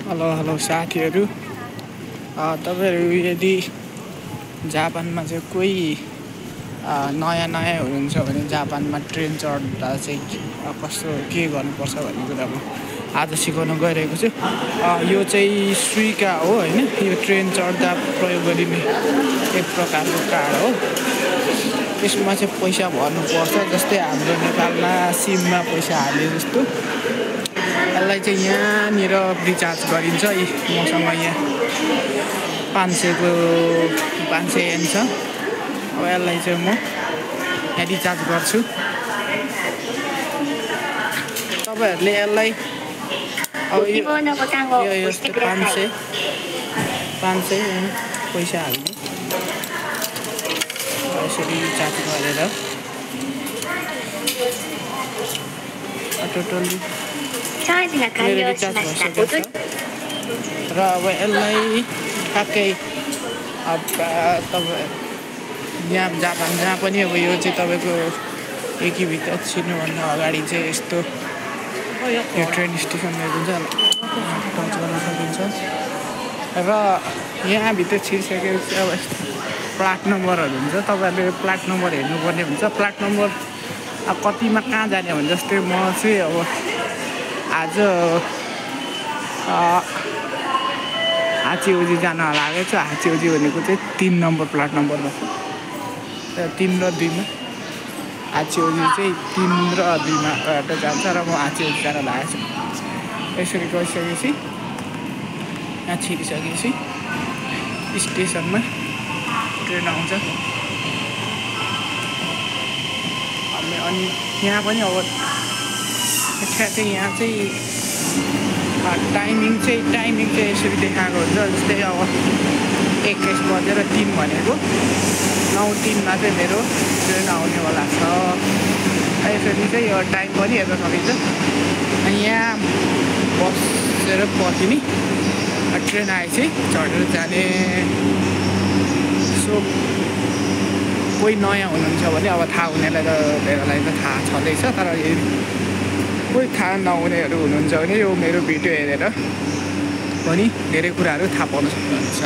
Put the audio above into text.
Hello साथीहरू, तपाईहरु यदि जापानमा चाहिँ कोही नयाँ हुनुहुन्छ भने जापानमा ट्रेन चढ्दा चाहिँ कस्तो के गर्नुपर्छ भन्ने कुरा म आज सिकाउन गइरहेको छु। यो चाहिँ सुइका हो हैन, यो ट्रेन चढ्दा प्रयोग गरिने एक प्रकारको कार्ड हो। यसमा चाहिँ पैसा भर्नुपर्छ, जस्तै हाम्रो नेपालमा सिममा पैसा हाले जस्तो। यसलाई चाहिँ यहाँनिर रिचार्ज गरिन्छ। मसँग यहाँ 500 एन छ। अब यसलाई चाहिँ म यहाँ रिचार्ज गर्छु। तपाईहरुले यसलाई अब यो यस्तो 500 पैसा हाल्ने यसरी रिचार्ज गरेर टोटली मेरो रिचार्ज भइसकेको छ। र अब यसलाई ठ्याक्कै अब तपाईँ यहाँ जापान जहाँ पनि अब यो चाहिँ तपाईँको एकीभित्र छिर्नुभन्दा अगाडि चाहिँ यस्तो यो ट्रेन स्टेसन रहेको हुन्छ, टच गर्न सकिन्छ। र यहाँभित्र छिरिसकेपछि अब प्लाट नम्बरहरू हुन्छ। तपाईँहरूले प्लाट नम्बर हेर्नुपर्ने हुन्छ। प्लाट नम्बर अब कतिमा कहाँ जाने भने जस्तै म चाहिँ अब आज हाचिउजी जान लागेको छु। हाचिउजी भनेको चाहिँ 3 नम्बर प्लाट नम्बरमा 3 र 2 मा। हाचिउजी चाहिँ 3 र 2 मा जान्छ र म हाचिउजी जान लागेको छु। यसरी गइसकेपछि यहाँ छिरिसकेपछि स्टेसनमा ट्रेन आउँछ। अनि यहाँ पनि अब ठ्याक्कै यहाँ चाहिँ टाइमिङ चाहिँ यसरी देखाएको हुन्छ। जस्तै अब 21:03 भनेको 9:03 मा चाहिँ मेरो ट्रेन आउनेवाला छ। यसरी चाहिँ यो टाइम पनि हेर्न सकिन्छ। अनि यहाँ बसेर पर्खिने, ट्रेन आएपछि चढेर जाने। सो कोही नयाँ हुनुहुन्छ भने अब थाहा हुनेलाई त धेरैलाई त थाहा छँदैछ, तर कोही थाहा नहुनेहरू हुनुहुन्छ भने यो मेरो भिडियो हेरेर पनि धेरै कुराहरू थाहा पाउन सक्नुहुन्छ।